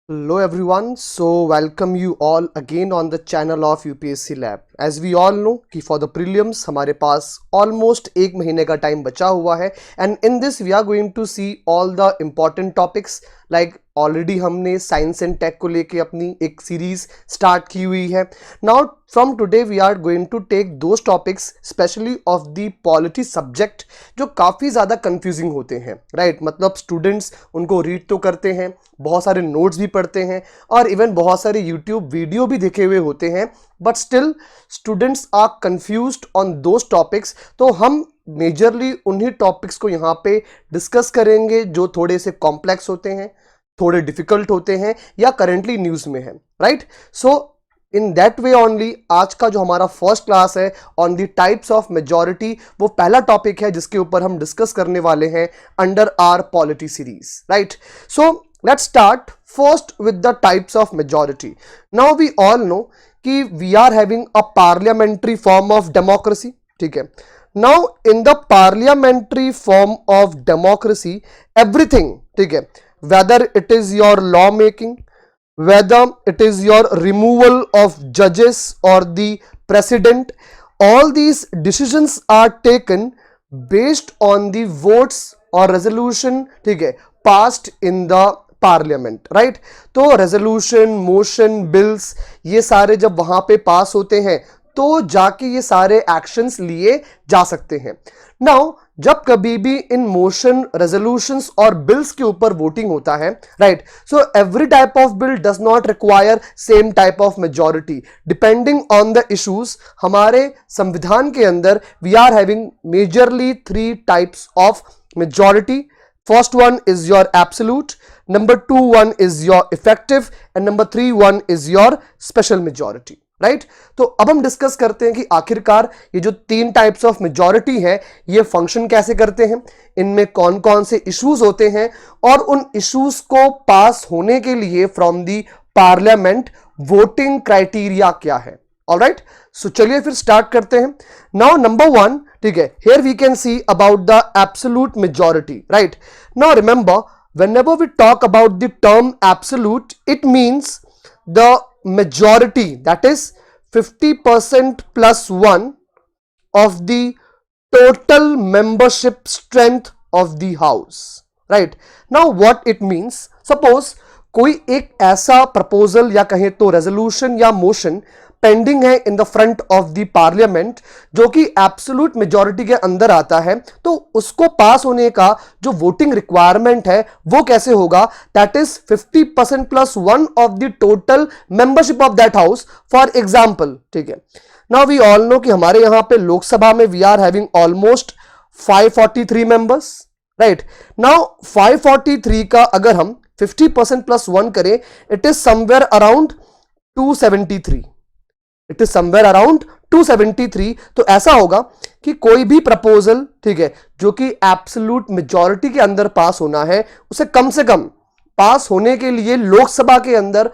Hello everyone, so welcome you all again on the channel of UPSC Lab. As we all know कि for the prelims हमारे पास almost एक महीने का time बचा हुआ है and in this we are going to see all the important topics like already हमने science and tech को लेके अपनी एक सीरीज स्टार्ट की हुई है. Now from today we are going to take those topics specially of the polity subject जो काफ़ी ज़्यादा कंफ्यूजिंग होते हैं, राइट? मतलब स्टूडेंट्स उनको रीड तो करते हैं, बहुत सारे नोट्स भी पढ़ते हैं और इवन बहुत सारे यूट्यूब वीडियो भी देखे हुए होते हैं, but still students are confused on those topics. तो हम मेजरली उन्हीं टॉपिक्स को यहाँ पे डिस्कस करेंगे जो थोड़े से कॉम्प्लेक्स होते हैं, थोड़े डिफिकल्ट होते हैं या करेंटली न्यूज में है, right? So in that way only आज का जो हमारा फर्स्ट क्लास है on the types of majority, वो पहला टॉपिक है जिसके ऊपर हम डिस्कस करने वाले हैं under our polity series, right? So let's start first with the types of majority. Now we all know कि we are having a parliamentary form of democracy, ठीक है? Now in the parliamentary form of democracy everything, ठीक है, whether it is your law making, whether it is your removal of judges or the president, all these decisions are taken based on the votes or resolution, ठीक है, passed in the parliament, right? तो resolution, motion, bills, ये सारे जब वहां पे पास होते हैं तो जाके ये सारे एक्शंस लिए जा सकते हैं. नाउ जब कभी भी इन मोशन, रेजोल्यूशंस और बिल्स के ऊपर वोटिंग होता है, right, so every type of bill does not require same type of majority depending on the issues. हमारे संविधान के अंदर we are having majorly 3 types of majority. First one is your absolute, number 2 one is your effective and number 3 one is your special majority, right? तो अब हम discuss करते हैं कि आखिरकार ये जो 3 टाइप्स ऑफ मेजॉरिटी है ये फंक्शन कैसे करते हैं, इनमें कौन कौन से इश्यूज होते हैं और उन इश्यूज को पास होने के लिए from the parliament voting criteria क्या है. ऑलराइट, सो चलिए फिर स्टार्ट करते हैं. नाउ नंबर 1, ठीक है, here we can see about the absolute majority, right? Now remember, whenever we talk about the term absolute, it means the majority, that is 50% plus 1 of the total membership strength of the house, right? Now what it means, suppose कोई एक ऐसा proposal या कहें तो resolution या motion pending है in the front of the parliament जो कि एब्सोल्यूट मेजॉरिटी के अंदर आता है, तो उसको पास होने का जो वोटिंग रिक्वायरमेंट है वो कैसे होगा? That is 50% plus 1 of the total membership of that house. For example, ठीक है, नाउ वी ऑल नो कि हमारे यहां पे लोकसभा में we are having almost 543 members, right? Now 543 का अगर हम 50% प्लस 1 करें, it is somewhere around 273. It is somewhere around 273. तो ऐसा होगा कि कोई भी प्रपोजल, ठीक है, जो कि एब्सोल्यूट मेजॉरिटी के अंदर पास होना है, उसे कम से कम पास होने के लिए लोकसभा के अंदर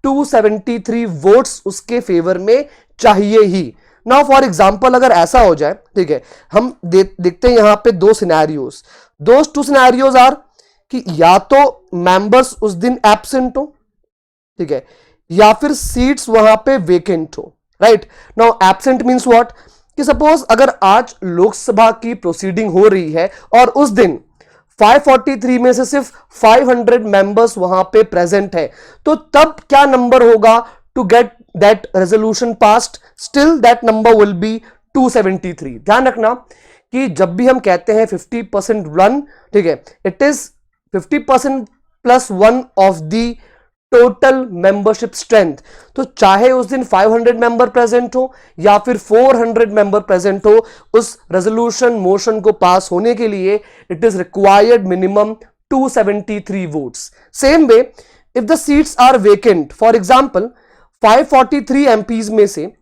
273 वोट्स उसके फेवर में चाहिए ही. नाउ फॉर एग्जांपल अगर ऐसा हो जाए, ठीक है, हम देखते हैं यहां पे 2 सिनेरियोज. दोस 2 सिनेरियोज आर कि या तो मेंबर्स उस दिन एब्सेंट हो, ठीक है, या फिर सीट्स वहां पे वेकेंट हो, right? Now absent means what, कि सपोज अगर आज लोकसभा की प्रोसीडिंग हो रही है और उस दिन 543 में से सिर्फ 500 मेंबर्स वहां पे प्रेजेंट है, तो तब क्या नंबर होगा to get that resolution passed? Still that number will be 273. ध्यान रखना कि जब भी हम कहते हैं 50% वन, ठीक है, it is 50% plus 1 of the total membership strength. तो चाहे उस दिन 500 मेंबर प्रेजेंट हो या फिर 400 मेंबर प्रेजेंट हो, उस रेजोल्यूशन मोशन को पास होने के लिए it is required minimum 273 votes. Same way if the seats are vacant, for example 543 MPs में से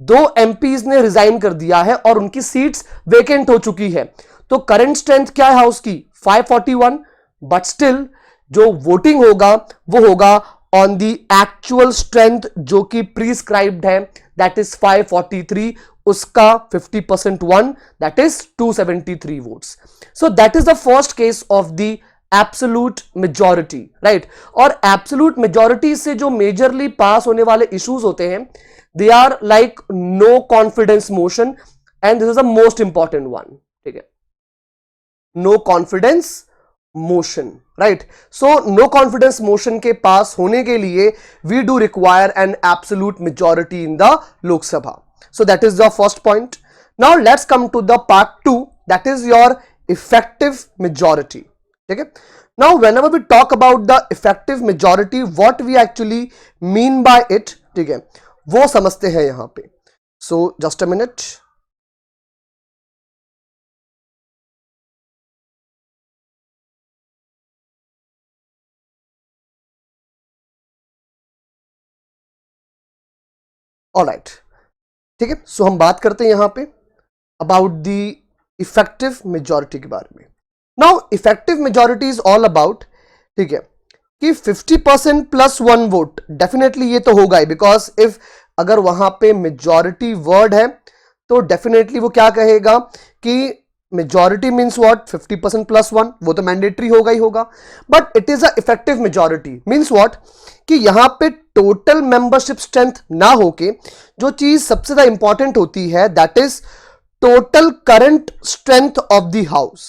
2 एमपीज ने रिजाइन कर दिया है और उनकी सीट्स वेकेंट हो चुकी है, तो करंट स्ट्रेंथ क्या है हाउस की? 541. बट स्टिल जो वोटिंग होगा वो होगा ऑन दी एक्चुअल स्ट्रेंथ जो कि प्रिस्क्राइब्ड है, दैट इज 543. उसका 50% 1, that is 273 votes. So that is the first case of the absolute majority, right. और एब्सोल्यूट मेजॉरिटी से जो मेजरली पास होने वाले इश्यूज होते हैं, they are like no confidence motion, and this is the most important one, ठीक है, no confidence motion, right. So no confidence motion के पास होने के लिए we do require an absolute majority in the Lok Sabha. So that is the first point. Now let's come to the part 2, that is your effective majority. ठीक है. Now whenever we talk about the effective majority, what we actually mean by it, ठीक है, वो समझते हैं यहां पे. So just a minute. Alright, ठीक है. सो हम बात करते हैं यहां पे अबाउट द इफेक्टिव मेजॉरिटी के बारे में. Now effective majority is all about, ठीक है, कि 50% प्लस 1 वोट. डेफिनेटली ये तो होगा ही, बिकॉज इफ अगर वहां पे मेजॉरिटी वर्ड है तो डेफिनेटली वो क्या कहेगा कि मेजॉरिटी मीन्स व्हाट, 50% प्लस 1, वो तो मैंडेटरी होगा ही होगा. But it is a effective majority means what, कि यहां पे टोटल मेंबरशिप स्ट्रेंथ ना होके जो चीज सबसे ज्यादा इंपॉर्टेंट होती है, that is total current strength of the house.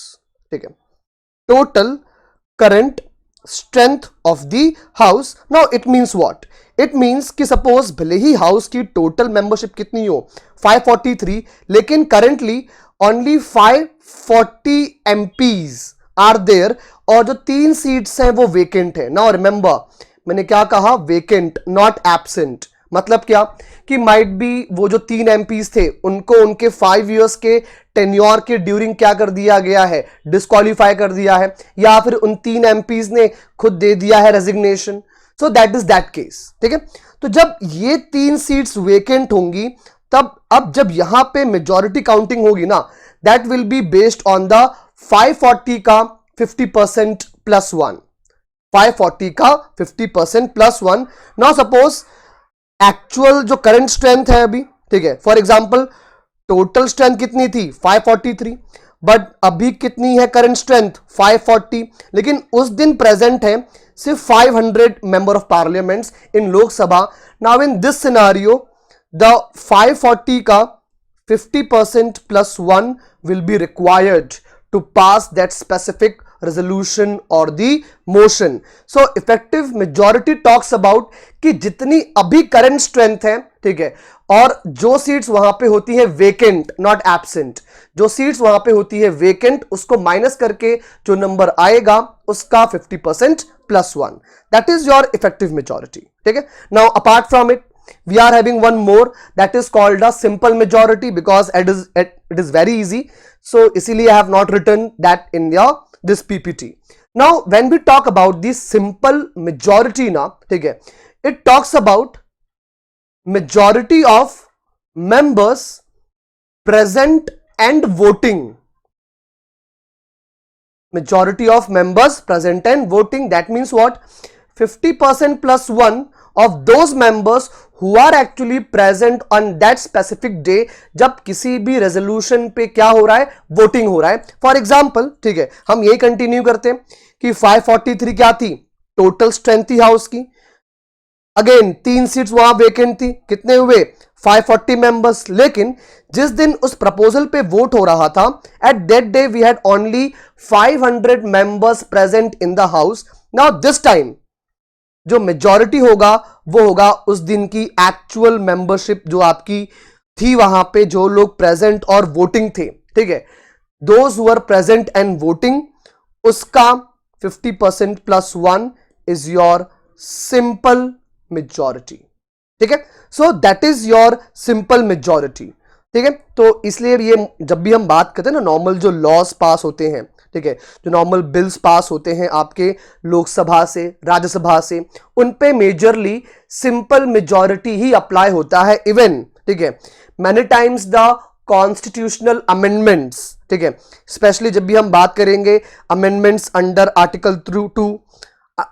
ठीक है, total current strength of the house. Now it means what, it means कि सपोज भले ही हाउस की टोटल मेंबरशिप कितनी हो 543, लेकिन currently only 540 MPs are there, और जो 3 सीट्स हैं वो वेकेंट है. नाउ रिमेंबर, मैंने क्या कहा, वेकेंट नॉट एब्सेंट. मतलब क्या कि माइट बी वो जो 3 MPs थे उनको उनके 5 years के टेन्योर के ड्यूरिंग क्या कर दिया गया है, डिस्क्वालीफाई कर दिया है, या फिर उन 3 MPs ने खुद दे दिया है resignation. So that is that case. ठीक है, तो जब ये 3 सीट्स वेकेंट होंगी, तब अब जब यहां पे मेजॉरिटी काउंटिंग होगी ना, that will be based on the 540 का 50% प्लस 1, 540 का 50% प्लस 1. नाउ सपोज एक्चुअल जो करंट स्ट्रेंथ है अभी, ठीक है, फॉर एग्जांपल टोटल स्ट्रेंथ कितनी थी 543, बट अभी कितनी है करंट स्ट्रेंथ 540, लेकिन उस दिन प्रेजेंट है सिर्फ 500 member of parliaments in Lok Sabha. Now in this scenario the 540 का 50% plus 1 will be required to pass that specific resolution or the motion. So effective majority talks about कि जितनी अभी करंट स्ट्रेंथ है, ठीक है, और जो सीट्स वहां पे होती है वेकेंट नॉट एब्सेंट, जो सीट्स वहां पे होती है वेकेंट, उसको माइनस करके जो नंबर आएगा उसका 50% plus 1, that is your effective majority. ठीक है. Now apart from it, we are having one more, that is called a simple majority, because it is very easy. So isliye I have not written that in this PPT. Now when we talk about this simple majority na, theek hai, it talks about majority of members present and voting. Majority of members present and voting, that means what, 50% plus 1 of those members who are actually present on that specific day, जब किसी भी resolution पे क्या हो रहा है, voting हो रहा है. फॉर एग्जाम्पल, ठीक है, हम ये कंटिन्यू करते हैं कि 543 क्या थी, टोटल स्ट्रेंथ थी हाउस की. अगेन 3 सीट्स वहां वेकेंट थी, कितने हुए 540 मेंबर्स. लेकिन जिस दिन उस प्रपोजल पे वोट हो रहा था, at that day we had only 500 members present in the house. Now this time जो मेजॉरिटी होगा वो होगा उस दिन की एक्चुअल मेंबरशिप जो आपकी थी वहां पे, जो लोग प्रेजेंट और वोटिंग थे. ठीक है, those who are present and voting, उसका 50% plus 1 is your simple majority. ठीक है, so that is your simple majority. ठीक है, तो इसलिए ये जब भी हम बात करते हैं ना, नॉर्मल जो लॉज पास होते हैं, ठीक है, जो नॉर्मल बिल्स पास होते हैं आपके लोकसभा से, राज्यसभा से, उन पे मेजरली सिंपल मेजॉरिटी ही अप्लाई होता है. इवन, ठीक है, many times the constitutional amendments, ठीक है, स्पेशली जब भी हम बात करेंगे amendments under article 2,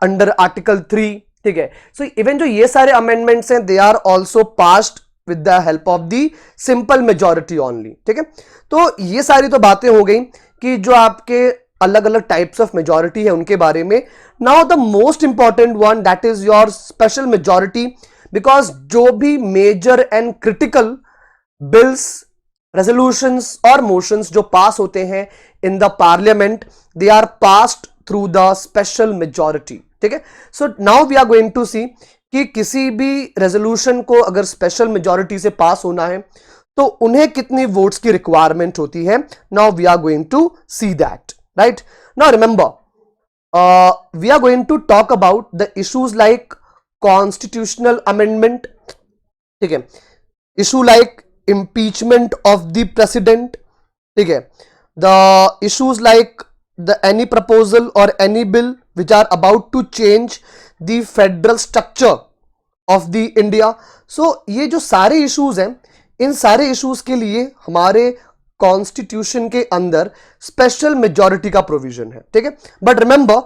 under article 3, ठीक है, सो इवन जो ये सारे अमेंडमेंट्स हैं, they are also passed with the help of the simple majority only. ठीक है, तो ये सारी तो बातें हो गई कि जो आपके अलग अलग टाइप्स ऑफ मेजॉरिटी है उनके बारे में. Now the most important one that is your special majority, because जो भी major and critical bills, resolutions और मोशंस जो पास होते हैं in the parliament, they are passed through the special majority. ठीक है. So now we are going to see कि किसी भी रेजोल्यूशन को अगर स्पेशल मेजॉरिटी से पास होना है तो उन्हें कितनी वोट्स की रिक्वायरमेंट होती है. Now we are going to see that. Right. Now remember we are going to talk about the issues like constitutional amendment. ठीक है. Issue like impeachment of the president. ठीक है. The issues like the any proposal or any bill which are about to change the federal structure of the India. So ये जो सारे issues हैं, इन सारे issues के लिए हमारे कॉन्स्टिट्यूशन के अंदर स्पेशल मेजॉरिटी का प्रोविजन है. ठीक है. But remember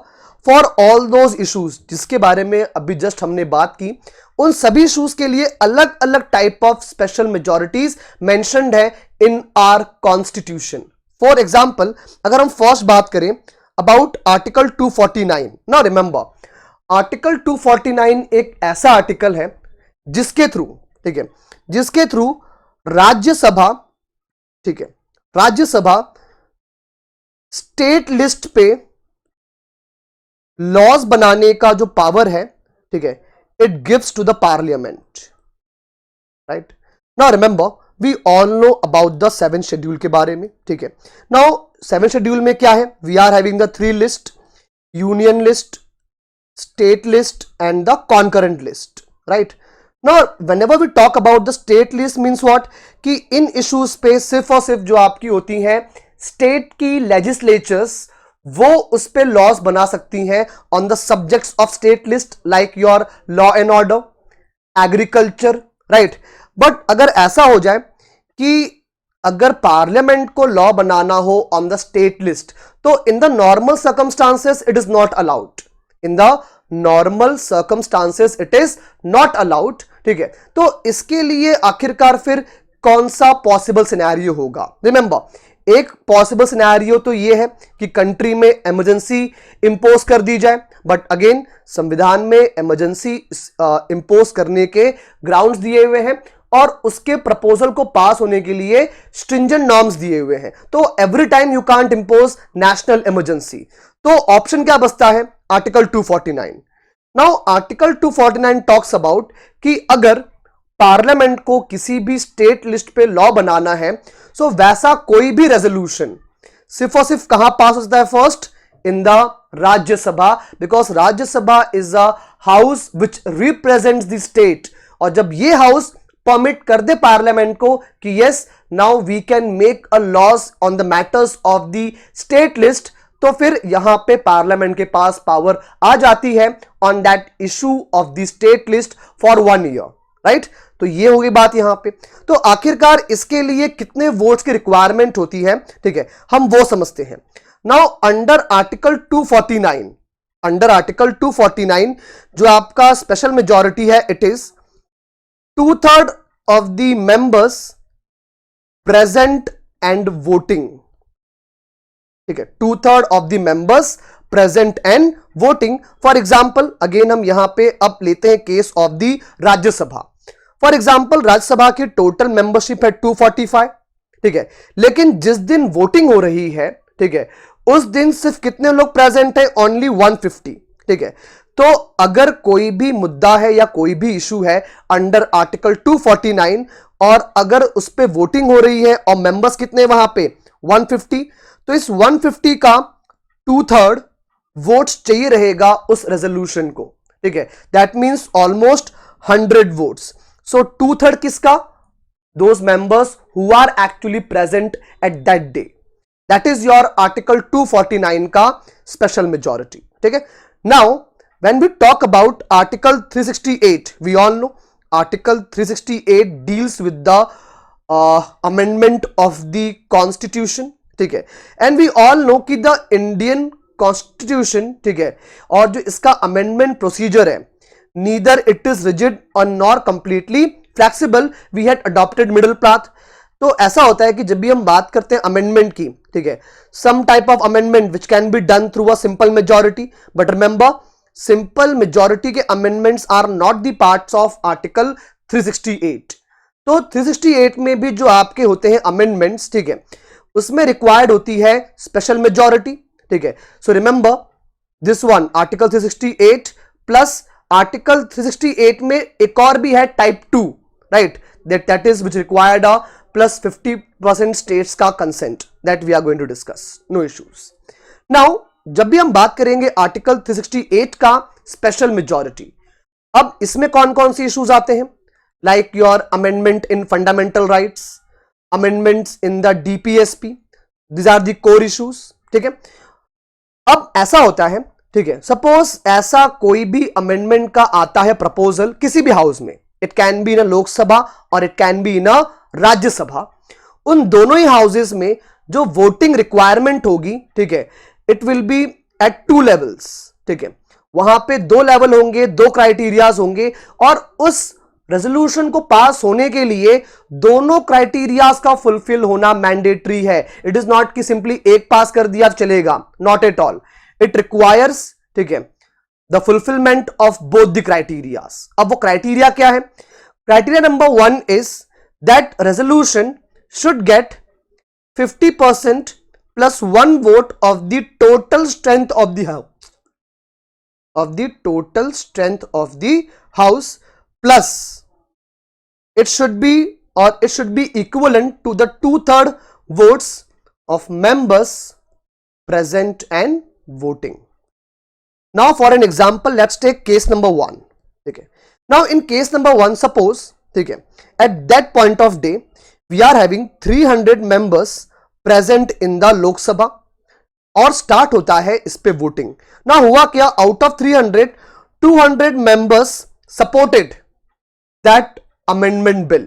for all those issues जिसके बारे में अभी जस्ट हमने बात की, उन सभी इश्यूज के लिए अलग अलग type of special majorities mentioned है in our constitution. For example अगर हम फर्स्ट बात करें about article 249. Now remember article 249 एक ऐसा आर्टिकल है जिसके थ्रू, ठीक है, जिसके थ्रू राज्यसभा, ठीक है, राज्यसभा स्टेट लिस्ट पे लॉज बनाने का जो पावर है, ठीक है, it gives to the parliament. Right. Now remember we all know about the 7th schedule के बारे में. ठीक है. नाउ 7th शेड्यूल में क्या है? We are having the 3 list, union list, state list and the concurrent list. Right. Now whenever we talk about the state list means what कि इन इश्यूज पे सिर्फ और सिर्फ जो आपकी होती हैं स्टेट की लेजिस्लेचर्स, वो उस पे लॉज बना सकती हैं on the subjects of state list like your law and order, agriculture. Right. But अगर ऐसा हो जाए कि अगर पार्लियामेंट को लॉ बनाना हो ऑन द स्टेट लिस्ट तो in the normal circumstances it is not allowed. In the normal circumstances it is not allowed. ठीक है. तो इसके लिए आखिरकार फिर कौन सा पॉसिबल सिनेरियो होगा? रिमेंबर एक पॉसिबल सिनेरियो तो ये है कि कंट्री में इमरजेंसी इंपोज कर दी जाए, बट अगेन संविधान में इमरजेंसी इंपोज करने के ग्राउंड्स दिए हुए हैं और उसके प्रपोजल को पास होने के लिए स्ट्रिंजेंट नॉर्म्स दिए हुए हैं. तो every time you can't impose national emergency. तो ऑप्शन क्या बचता है? Article 249. Now article 249 talks about कि अगर पार्लियामेंट को किसी भी स्टेट लिस्ट पे लॉ बनाना है, सो वैसा कोई भी रेजोल्यूशन सिर्फ और सिर्फ कहां पास हो सकता है? First in the Rajya Sabha, because Rajya Sabha is a house which represents the state. और जब ये हाउस परमिट कर दे पार्लियामेंट को कि yes now we can make a laws on the matters of the state list, तो फिर यहां पे पार्लियामेंट के पास पावर आ जाती है on that issue of the state list for 1 year. Right. तो ये होगी बात यहां पे. तो आखिरकार इसके लिए कितने वोट्स की रिक्वायरमेंट होती है, ठीक है, हम वो समझते हैं. Now under article 249, under article 249 जो आपका स्पेशल मेजॉरिटी है, it is 2/3 of the members present and voting. ठीक है. 2/3 of the members present and voting. For example again हम यहां पे अब लेते हैं case of the Rajya Sabha. For example Rajya Sabha की टोटल मेंबरशिप है 245. ठीक है. लेकिन जिस दिन वोटिंग हो रही है, ठीक है, उस दिन सिर्फ कितने लोग प्रेजेंट है? ओनली 150. ठीक है. तो अगर कोई भी मुद्दा है या कोई भी इशू है अंडर आर्टिकल 249 और अगर उस पर वोटिंग हो रही है और मेंबर्स कितने वहां पे 150, तो इस 150 का 2/3 वोट्स चाहिए रहेगा उस रेजोल्यूशन को. ठीक है. That means almost 100 votes. So 2/3 किसका? Those members who are actually present at that day. That is your article 249 का स्पेशल मेजॉरिटी. ठीक है. Now when we talk about article 368, we all know article 368 deals with the amendment of the constitution. ठीक है. And we all know कि the Indian constitution, ठीक है, और जो इसका अमेंडमेंट प्रोसीजर है, नीदर इट इज रिजिड और nor completely flexible. We had adopted middle path. तो ऐसा होता है कि जब भी हम बात करते हैं अमेंडमेंट की, ठीक है, some type of amendment which can be done through a simple majority, but remember simple majority के amendments are not the parts of article 368। तो 368 में भी जो आपके होते हैं अमेंडमेंट्स, ठीक है, उसमें रिक्वायर्ड होती है स्पेशल मेजॉरिटी, ठीक है। So remember this one article 368 plus article 368 में एक और भी है type 2, right, that is which required a plus 50% states का consent, that we are going to discuss, no issues. Now जब भी हम बात करेंगे आर्टिकल 368 का स्पेशल मेजॉरिटी, अब इसमें कौन कौन से इश्यूज आते हैं, like your amendment in fundamental rights, amendments in the DPSP, these are the core issues, ठीक है। अब ऐसा होता है, ठीक है, सपोज ऐसा कोई भी अमेंडमेंट का आता है प्रपोजल किसी भी हाउस में, इट कैन बी इन अ लोकसभा और इट कैन बी इन अ राज्यसभा, उन दोनों ही हाउसेस में जो वोटिंग रिक्वायरमेंट होगी, ठीक है, it will be at 2 levels, ठीक है, वहां पे 2 लेवल होंगे, 2 क्राइटेरियाज होंगे, और उस रेजोल्यूशन को पास होने के लिए दोनों क्राइटेरियाज का फुलफिल होना मैंडेटरी है। इट इज नॉट कि सिंपली एक पास कर दिया चलेगा, not at all, it requires, ठीक है, the fulfilment of both the criterias. अब वो क्राइटेरिया क्या है? Criteria number 1 is that resolution should get 50% plus 1 vote of the total strength of the house, of the total strength of the house, plus it should be, or it should be equivalent to the 2/3 votes of members present and voting. Now for an example, let's take case number 1. Okay, now in case number 1, suppose, okay, at that point of day we are having 300 members present in the Lok Sabha और start होता है इस पे voting. ना हुआ क्या, out of 300 200 members supported that amendment bill.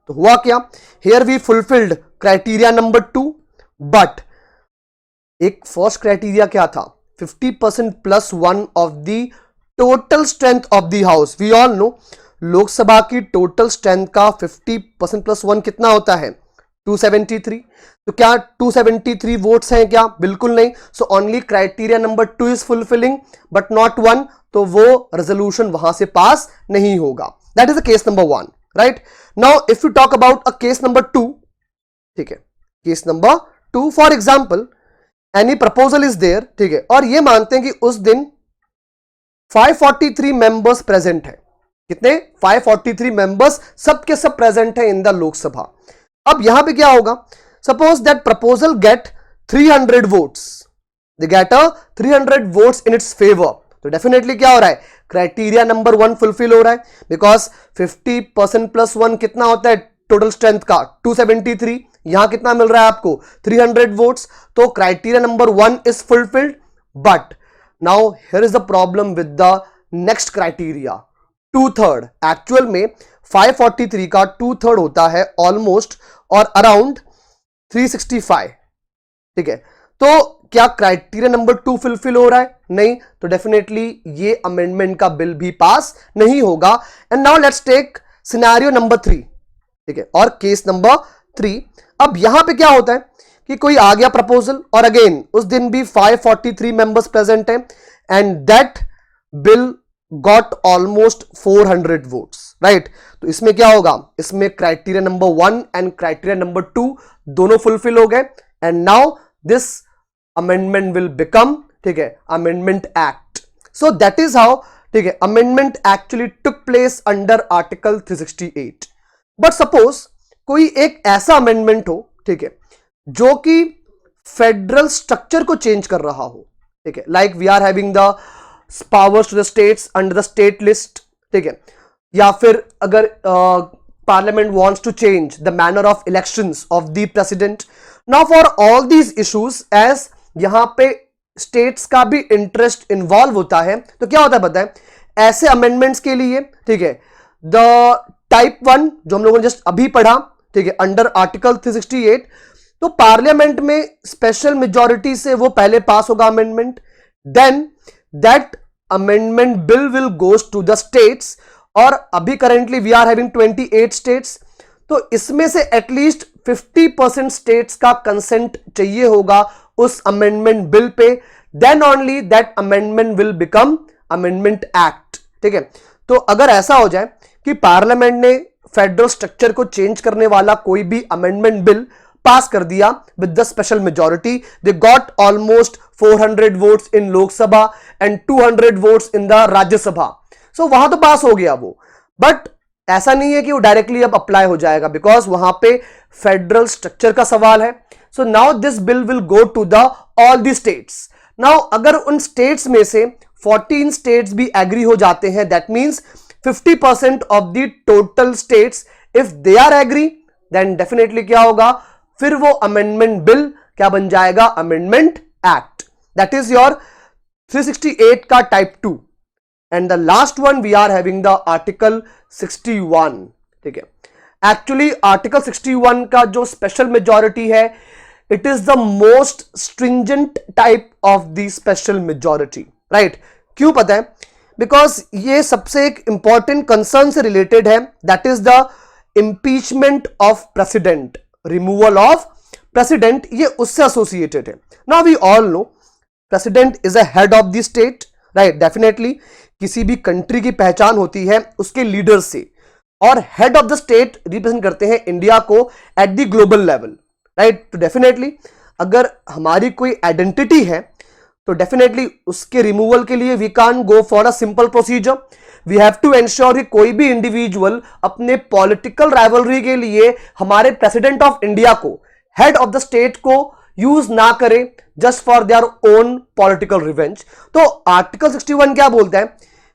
तो हुआ क्या, here we fulfilled criteria number 2, but एक फर्स्ट क्राइटेरिया क्या था, 50% plus 1 of the total strength of the house. We all know Lok Sabha की टोटल स्ट्रेंथ का 50% प्लस 1 कितना होता है, 273। तो क्या 273 वोट्स हैं क्या? बिल्कुल नहीं। So only criteria number 2 is fulfilling but not 1, तो वो रेजोल्यूशन वहां से पास नहीं होगा। That is a case number 1, right. Now if you talk about a case number 2, ठीक है, case number 2 for example any proposal is there, ठीक है, और ये मानते हैं कि उस दिन 543 मेंबर्स प्रेजेंट है। कितने? 543 मेंबर्स, सबके सब प्रेजेंट है इन द लोकसभा। अब यहां पे क्या होगा, suppose that proposal get 300 votes, they get a 300 votes in its favour. तो डेफिनेटली क्या हो रहा है, क्राइटेरिया नंबर 1 फुलफिल हो रहा है, बिकॉज 50% प्लस 1 कितना होता है टोटल स्ट्रेंथ का, 273। यहां कितना मिल रहा है आपको, 300 वोट्स। तो criteria number 1 is fulfilled, but now here is the problem with the next criteria, 2/3। Actual में 543 का 2/3 होता है ऑलमोस्ट और अराउंड 365, ठीक है। तो क्या क्राइटेरिया नंबर 2 फुलफिल हो रहा है? नहीं। तो डेफिनेटली ये अमेंडमेंट का बिल भी पास नहीं होगा। And now let's take scenario number 3, ठीक है, और केस नंबर 3। अब यहां पे क्या होता है कि कोई आ गया प्रपोजल और अगेन उस दिन भी 543 मेंबर्स प्रेजेंट हैं and that bill got almost 400 votes, right. तो इसमें क्या होगा, इसमें criteria number 1 and criteria number 2 दोनों फुलफिल हो गए and now this amendment will become, ठीक है, amendment act. So that is how, ठीक है, amendment actually took place under article 368। But suppose कोई एक ऐसा अमेंडमेंट हो, ठीक है, जो कि फेडरल स्ट्रक्चर को चेंज कर रहा हो, ठीक है, like we are having the powers to the states under the state list, ठीक है, या फिर अगर parliament wants to change the manner of elections of the president. Now for all these issues, as यहां पे स्टेट्स का भी interest involve होता है, तो क्या होता है पता है, ऐसे अमेंडमेंट्स के लिए, ठीक है, द टाइप 1 जो हम लोगों ने जस्ट अभी पढ़ा, ठीक है, अंडर आर्टिकल 368, तो पार्लियामेंट में स्पेशल मेजॉरिटी से वो पहले पास होगा amendment, then that amendment bill will goes to the states, और अभी currently we are having 28 states, तो इसमें से एटलीस्ट 50% स्टेट्स का कंसेंट चाहिए होगा उस अमेंडमेंट बिल पे, then only that amendment will become amendment act. ठीक है, तो अगर ऐसा हो जाए कि पार्लियामेंट ने फेडरल स्ट्रक्चर को चेंज करने वाला कोई भी अमेंडमेंट बिल पास कर दिया with the special majority, they got almost 400 votes in Lok Sabha and 200 votes in the Rajya Sabha, so वहां तो पास हो गया वो। बट ऐसा नहीं है कि वो डायरेक्टली अब अप्लाई हो जाएगा, बिकॉज वहां पे फेडरल स्ट्रक्चर का सवाल है। So now this bill will go to the all the states. Now अगर उन स्टेट्स में से 14 स्टेट्स भी एग्री हो जाते हैं, that means 50% of the total states if they are agree, then definitely क्या होगा, फिर वो अमेंडमेंट बिल क्या बन जाएगा, amendment act. That is your 368 का type 2। And the last one we are having the article 61। ठीक है, एक्चुअली आर्टिकल 61 का जो स्पेशल मेजॉरिटी है, it is the most stringent type of the special majority, right. क्यों पता है, बिकॉज ये सबसे एक इंपॉर्टेंट कंसर्न से रिलेटेड है, that is the impeachment of president, removal of president, ये उससे एसोसिएटेड है। Now we all know president is a head of the state, right. Definitely किसी भी कंट्री की पहचान होती है उसके लीडर से, और head of the state represent करते हैं इंडिया को at the global level, right. तो डेफिनेटली अगर हमारी कोई आइडेंटिटी है तो डेफिनेटली उसके रिमूवल के लिए we can't go for a simple procedure, we have to ensure कि कोई भी इंडिविजुअल अपने पॉलिटिकल राइवलरी के लिए हमारे प्रेसिडेंट ऑफ इंडिया को, हेड ऑफ द स्टेट को यूज ना करे just for their own political revenge. तो आर्टिकल 61 क्या बोलता है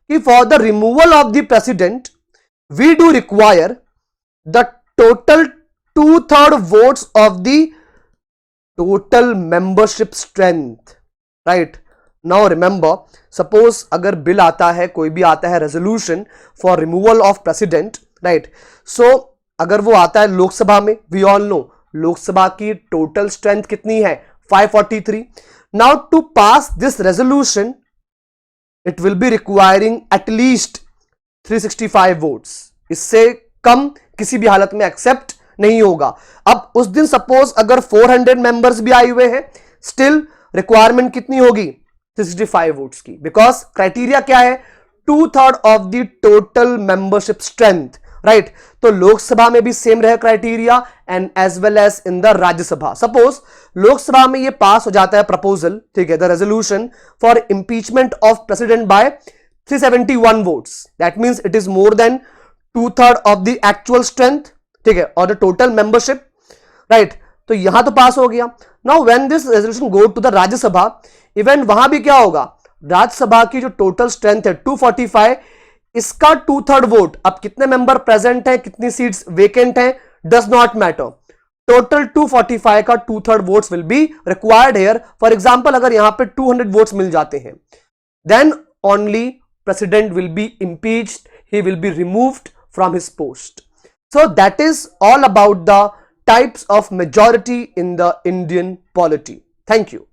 कि for the removal of the president we do require the total 2/3 votes of the total membership strength, right. Now remember, suppose अगर bill आता है, कोई भी आता है resolution for removal of president, right. So अगर वो आता है लोकसभा में, वी ऑल नो लोकसभा की टोटल स्ट्रेंथ कितनी है, 543। Now to pass this resolution it will be requiring at least 365 votes, इससे कम किसी भी हालत में एक्सेप्ट नहीं होगा। अब उस दिन सपोज अगर 400 मेंबर्स भी आए हुए हैं, स्टिल रिक्वायरमेंट कितनी होगी, 365 वोट्स की, बिकॉज क्राइटेरिया क्या है, 2/3 of the total membership strength, right. तो लोकसभा में भी सेम रहे criteria and as well as in the Rajya Sabha. Suppose Lok Sabha में ये पास हो जाता है प्रपोजल, ठीक है, the resolution for impeachment of president by 371 votes, that means it is more than 2/3 of the actual strength, ठीक है, और द टोटल मेंबरशिप, राइट। तो यहां तो पास हो गया। Now when this resolution go to the Rajya Sabha, even वहां भी क्या होगा, राज्यसभा की जो टोटल स्ट्रेंथ है 245, इसका 2/3 वोट, अब कितने मेंबर प्रेजेंट हैं, कितनी सीट्स वेकेंट हैं, डज नॉट मैटर, टोटल 245 का 2/3 votes will be required here. For example अगर यहां पे 200 वोट्स मिल जाते हैं, then only president will be impeached, he will be removed from his post. So that is all about the types of majority in the Indian polity. Thank you.